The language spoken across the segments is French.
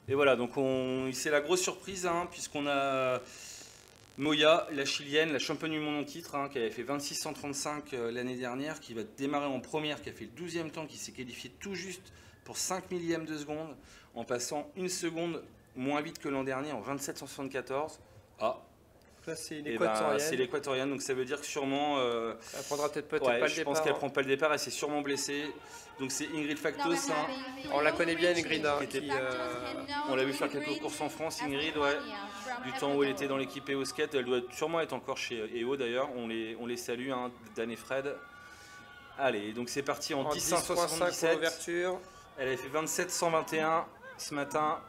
Et voilà, donc c'est la grosse surprise, hein, puisqu'on a Moya, la chilienne, la championne du monde en titre, hein, qui avait fait 26,135 l'année dernière, qui va démarrer en première, qui a fait le 12e temps, qui s'est qualifié tout juste pour 5 millièmes de seconde, en passant une seconde moins vite que l'an dernier, en 27,174. Ah, là c'est une équatorienne. C'est l'équatorienne, donc ça veut dire que sûrement... elle prendra peut-être pas le je départ. pense qu'elle prend pas le départ, elle s'est sûrement blessée. Donc c'est Ingrid Factos. Hein, on la connaît bien, Ingrid. Hein, on l'a vu faire quelques courses en France, Ingrid, ouais. Du temps où elle était dans l'équipe EO Skate, elle doit sûrement être encore chez EO d'ailleurs. On les salue, hein, Dan et Fred. Allez, donc c'est parti en 10,177. Elle avait fait 27,121 ce matin.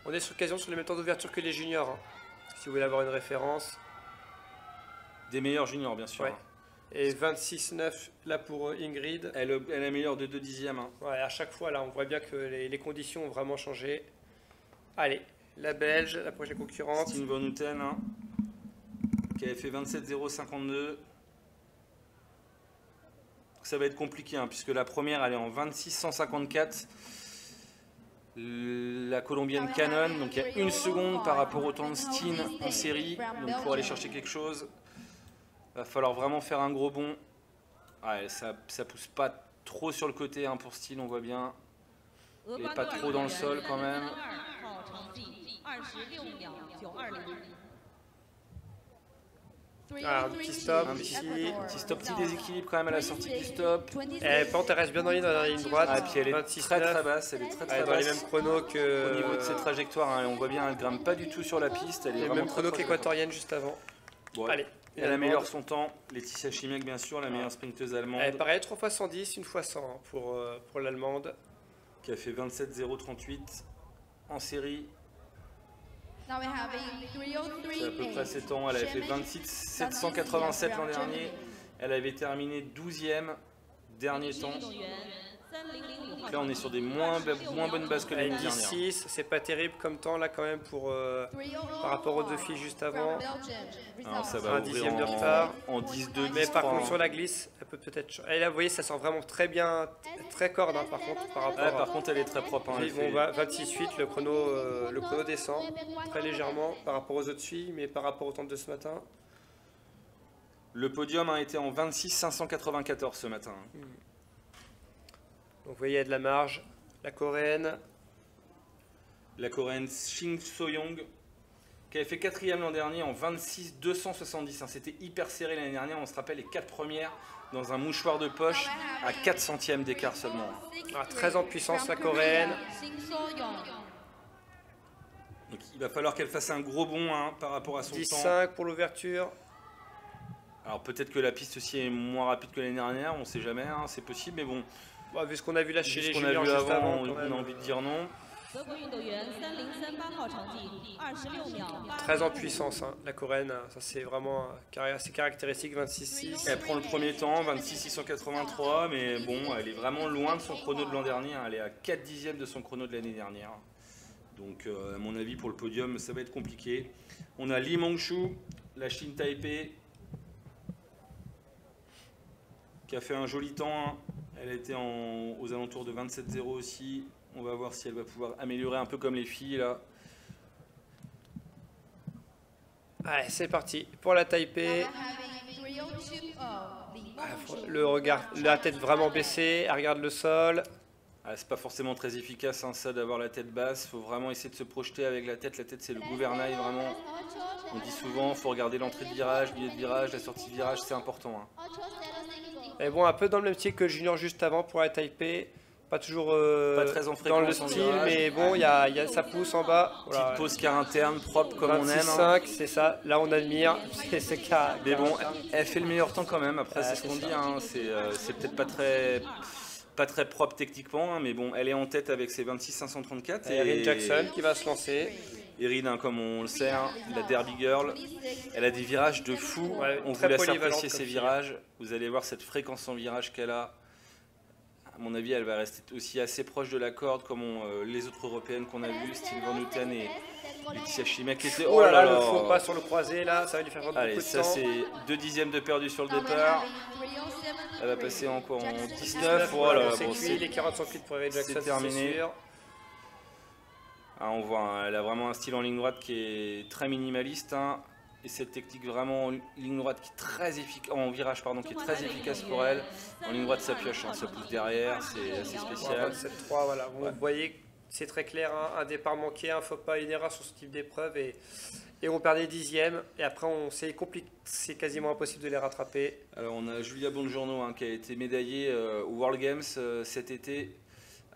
On est sur quasiment sur les mêmes temps d'ouverture que les juniors. Hein. Si vous voulez avoir une référence. Des meilleurs juniors, bien sûr. Ouais. Et 26,9 là pour Ingrid. Elle est meilleure de 2 dixièmes. Hein. Ouais, à chaque fois, là, on voit bien que les conditions ont vraiment changé. Allez, la Belge, la prochaine concurrente. Stine Van Houten, hein, qui avait fait 27,052. Ça va être compliqué, hein, puisque la première, elle est en 26,154. La colombienne Cannon, donc il y a 1 seconde par rapport au temps de Stine en série. Donc pour aller chercher quelque chose, va falloir vraiment faire un gros bond. Ouais, ça pousse pas trop sur le côté, hein, pour Stine, on voit bien. Elle n'est pas trop dans le sol quand même. Ah, un petit stop, petit déséquilibre quand même à la sortie du stop. Par contre, elle reste bien dans la ligne droite. Ah, et puis elle est très basse, elle est très dans basse. les mêmes chronos que... Au niveau de ses trajectoires, hein, on voit bien, elle ne grimpe pas du tout sur la piste. Elle est les vraiment mêmes chronos qu'équatorienne juste avant. Bon, allez, elle améliore son temps. Laetitia Chimiak, bien sûr, la meilleure sprinteuse allemande. Elle paraît 3 fois 110, 1 fois 100 hein, pour l'allemande. Qui a fait 27,038 en série. C'est à peu près 7 ans. Elle avait fait 26,787 l'an dernier. Elle avait terminé 12e dernier temps. Donc là, on est sur des moins bonnes bases que l'année dernière. 10,6, c'est pas terrible comme temps là quand même par rapport aux 2 filles juste avant. Alors, ça va un dixième de retard. En 10,2. Mais par contre, sur la glisse, elle peut peut-être. Et là, vous voyez, ça sent vraiment très bien, très corde hein, par contre. Par contre, elle est très propre. Hein, bon, 26,8, le chrono descend très légèrement par rapport aux autres filles, mais par rapport au temps de ce matin. Le podium a été en 26,594 ce matin. Donc vous voyez, il y a de la marge. La coréenne. La coréenne Shin So-young, qui avait fait 4e l'an dernier en 26,270. C'était hyper serré l'année dernière. On se rappelle les 4 premières dans un mouchoir de poche à 4 centièmes d'écart seulement. Ah, très en puissance la coréenne. Donc il va falloir qu'elle fasse un gros bond hein, par rapport à son 10,5 pour l'ouverture. Alors peut-être que la piste aussi est moins rapide que l'année dernière. On ne sait jamais, hein, c'est possible. Mais bon, bon, vu ce qu'on a vu là chez les juniors juste avant, on a envie de dire non. Très en puissance, hein. La coréenne, ça c'est vraiment assez caractéristique, 26,6. Elle prend le premier temps, 26,683, mais bon, elle est vraiment loin de son chrono de l'an dernier. Elle est à 4 dixièmes de son chrono de l'année dernière. Donc à mon avis, pour le podium, ça va être compliqué. On a Li Mongshu, la Chine Taipei, qui a fait un joli temps. Hein. Elle était aux alentours de 27,0 aussi. On va voir si elle va pouvoir améliorer un peu comme les filles là. Allez, c'est parti pour la Taipei. Le regard, la tête vraiment baissée, elle regarde le sol. Ah, c'est pas forcément très efficace hein, ça d'avoir la tête basse. Il faut vraiment essayer de se projeter avec la tête. La tête c'est le gouvernail vraiment. On dit souvent, il faut regarder l'entrée de virage, milieu de virage, la sortie de virage, c'est important. Hein. Et bon, un peu dans le même style que le junior juste avant pour la Taipei. Pas toujours pas très dans le style, mais bon, ça pousse en bas. Voilà. Petite pause car interne, propre comme on aime. 26,5, hein. C'est ça, là on admire. Mais bon, elle fait le meilleur temps quand même. Après, c'est ce qu'on dit. Hein. C'est peut-être pas très propre techniquement, hein, mais bon, elle est en tête avec ses 26,534. Et Erin Jackson qui va se lancer. Erin, hein, comme on le sait, hein, la Derby Girl, elle a des virages de fou. Ouais, on vous laisse apprécier ses virages. Vous allez voir cette fréquence en virage qu'elle a. À mon avis, elle va rester aussi assez proche de la corde comme les autres européennes qu'on a vues, Stine Van Houten et Laetitia Chimiak. Oh là là, le faux pas sur le croisé, là, ça va lui faire beaucoup de temps. Allez, ça c'est 2 dixièmes de perdu sur le départ. Elle va passer en quoi? En 19. Voilà, c'est cuit, les 40 sont cuits pour Erin Jackson, c'est terminé. Ah, on voit, hein, elle a vraiment un style en ligne droite qui est très minimaliste. Hein, et cette technique vraiment en ligne droite qui est très efficace, en virage pardon, qui est très efficace pour elle. En ligne droite ça pioche, hein, ça pousse derrière, c'est assez spécial. 27-3, voilà. Vous voyez, c'est très clair, hein, un départ manqué, un faux pas, une erreur sur ce type d'épreuve et on perd des dixièmes. Et après, c'est quasiment impossible de les rattraper. Alors on a Julia Bongiorno hein, qui a été médaillée au World Games cet été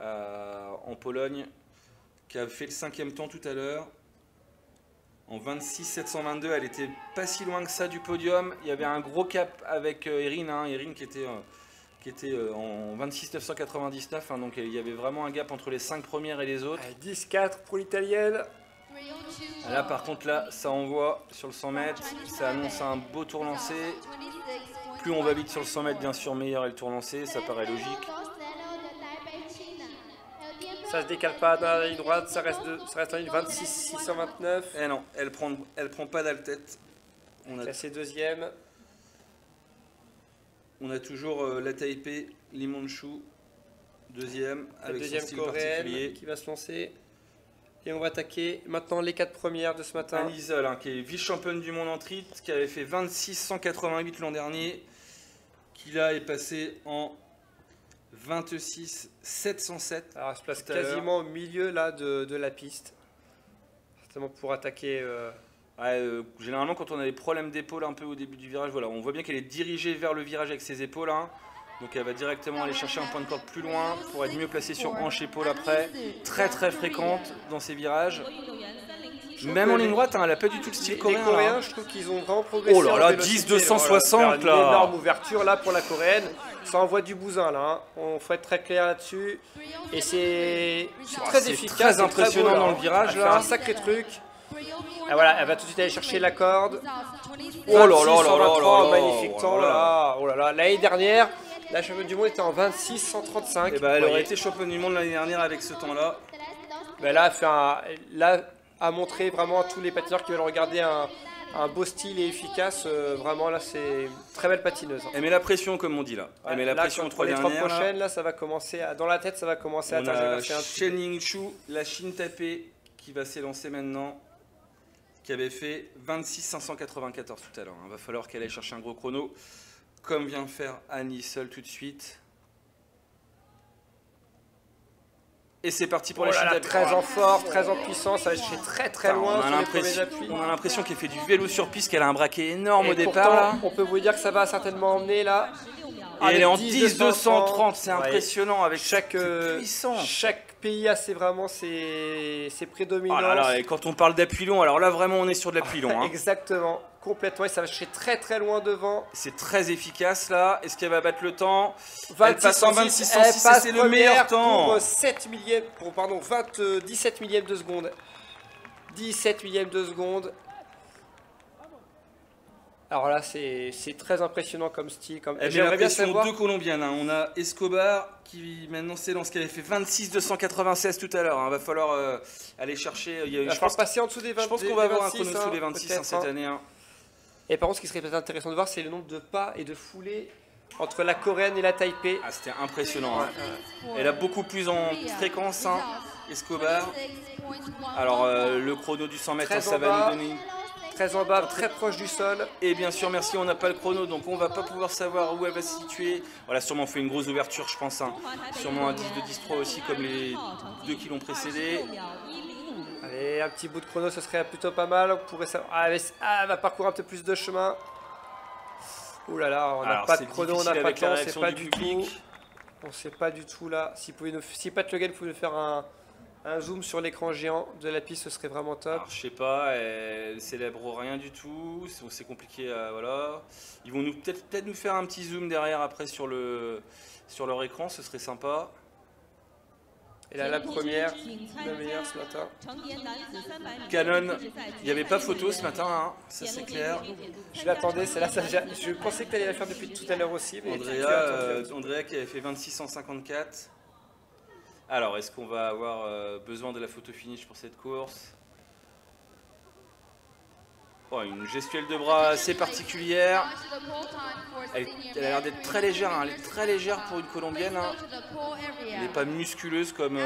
en Pologne, qui a fait le 5e temps tout à l'heure. En 26,722, elle était pas si loin que ça du podium. Il y avait un gros cap avec Erin, hein, Erin qui était en 26,999. Hein, donc il y avait vraiment un gap entre les 5 premières et les autres. 10-4 pour l'italienne. Là par contre là, ça envoie sur le 100 mètres. Ça annonce un beau tour lancé. Plus on va vite sur le 100 mètres, bien sûr, meilleur est le tour lancé. Ça paraît logique. Ça se décale pas dans la ligne droite, ça reste en ligne 26-629. Eh non, elle prend pas d'altette. Classé deuxième. On a toujours la Taipei, Limonchu, deuxième, avec son style coréenne particulier. Qui va se lancer. Et on va attaquer maintenant les 4 premières de ce matin. Anne Isol, hein, qui est vice-championne du monde en trit, qui avait fait 26,188 l'an dernier, qui là est passé en 26,707. Alors elle se place quasiment au milieu là de la piste. Certainement pour attaquer. Généralement quand on a des problèmes d'épaule un peu au début du virage, voilà, on voit bien qu'elle est dirigée vers le virage avec ses épaules. Hein. Donc elle va directement aller chercher un point de corde plus loin pour être mieux placée sur hanche-épaule après. Très très fréquente dans ces virages. Même en ligne droite, hein, elle n'a pas du tout le style coréen. Les Coréens, je trouve qu'ils ont vraiment progressé. Oh là là, 10-260 là. Une énorme ouverture là pour la Coréenne. Ça envoie du bousin là. Il faut être très clair là-dessus. Et c'est très efficace. Très impressionnant très beau, dans le virage là. là. Un sacré truc. Et voilà, elle va tout de suite aller chercher la corde. Oh là là là là là. Magnifique temps là. Oh là là. L'année dernière, la championne du monde était en 26-135. Et bah, elle aurait été championne du monde l'année dernière avec ce temps-là. Ben là, elle a montré vraiment à tous les patineurs qui veulent regarder un beau style et efficace. Vraiment, là, c'est une très belle patineuse. Elle met la pression, comme on dit là. Elle met la pression aux 3 dernières. Les 3 prochaines, là, ça va commencer dans la tête, ça va commencer à tergiverser un peu. Shen Yingchu, la Chine Taipei, qui va s'élancer maintenant, qui avait fait 26,594 tout à l'heure. Il va falloir qu'elle aille chercher un gros chrono, comme vient de faire Annie seule tout de suite. Et c'est parti pour la Chine Taipei. Très en force, très en puissance, ça va chercher très très loin sur les premiers appuis. On a l'impression qu'elle fait du vélo sur piste, qu'elle a un braquet énorme au départ. Pourtant, là. On peut vous dire que ça va certainement emmener là. Et elle est en 10-230, c'est impressionnant avec chaque puissance. Chaque pays a vraiment ses prédominances. Oh là là, et quand on parle d'appui long, alors là vraiment on est sur de l'appui long. Hein. Exactement, complètement, et ça va chercher très très loin devant. C'est très efficace là. Est-ce qu'elle va battre le temps? 26, elle passe en 26,6, c'est le meilleur temps. Pour 17 millièmes de seconde. 17 millièmes de seconde. Alors là, c'est très impressionnant comme style. J'aimerais bien savoir. Deux Colombiennes. Hein. On a Escobar qui maintenant s'élance, qui avait fait 26,296 tout à l'heure. Il va falloir aller chercher. Je pense passer en dessous des 20. Je pense qu'on va avoir un chrono sous les 26 cette année. Hein. Et par contre, ce qui serait peut-être intéressant de voir, c'est le nombre de pas et de foulées entre la Coréenne et la Taipei. Ah, c'était impressionnant. Hein. Elle a beaucoup plus en fréquence, hein, Escobar. Alors, le chrono du 100 mètres, ça va nous donner. Très en bas, très proche du sol. Et bien sûr, merci, on n'a pas le chrono, donc on va pas pouvoir savoir où elle va se situer. Voilà, sûrement on fait une grosse ouverture, je pense. Hein. Sûrement un 10 de 10-3 aussi, comme les deux qui l'ont précédé. Allez, un petit bout de chrono, ce serait plutôt pas mal. On pourrait savoir. Elle va parcourir un peu plus de chemin. Ouh là là, on n'a pas de chrono, on n'a pas de temps, on ne sait pas du tout. On ne sait pas du tout là. Si Pat Le Guen pouvait nous faire un zoom sur l'écran géant de la piste, ce serait vraiment top. Alors, je sais pas, elle célèbre rien du tout, c'est compliqué, voilà. Ils vont peut-être nous faire un petit zoom derrière après sur leur écran, ce serait sympa. Et là, la première, la meilleure ce matin. Canon, il n'y avait pas photo ce matin, hein, ça c'est clair. Je l'attendais, celle-là, je pensais que tu allais la faire depuis tout à l'heure aussi. Mais Andrea qui avait fait 26,154. Alors, est-ce qu'on va avoir besoin de la photo finish pour cette course? Oh, une gestuelle de bras assez particulière. Elle a l'air d'être très légère, hein. Elle est très légère pour une Colombienne. Hein. Elle n'est pas musculeuse comme...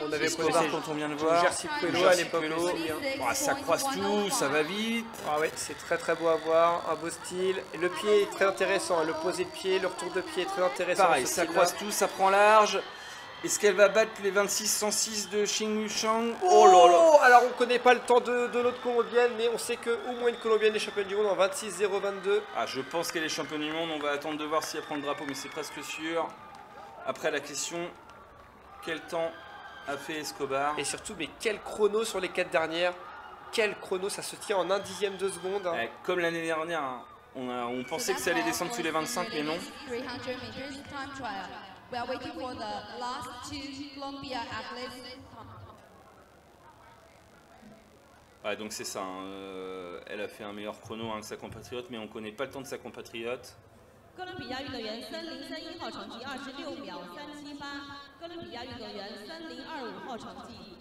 On avait Escobar quand on vient de voir. Jerzy Puello à l'époque aussi. Ça croise tout, ça va vite. Ah ouais, c'est très beau à voir, un beau style. Et le pied est très intéressant, le posé de pied, le retour de pied est très intéressant. Pareil, ça croise tout, ça prend large. Est-ce qu'elle va battre les 26-106 de Xing Yushang? Oh là là! Alors on connaît pas le temps de l'autre colombienne, mais on sait qu'au moins une colombienne est championne du monde en 26-0-22. Ah, je pense qu'elle est championne du monde, on va attendre de voir si elle prend le drapeau, mais c'est presque sûr. Après la question, quel temps a fait Escobar? Et surtout, mais quel chrono sur les 4 dernières? Quel chrono, ça se tient en 1/10 de seconde. Hein. Comme l'année dernière, hein. On pensait que ça allait descendre sous les 25, mais non. We are waiting for the last 2 Colombia athletes. Ouais, donc c'est ça. Hein. Elle a fait un meilleur chrono hein, que sa compatriote, mais on ne connaît pas le temps de sa compatriote. 哥伦比亚运动员3031号成绩26秒378，哥伦比亚运动员3025号成绩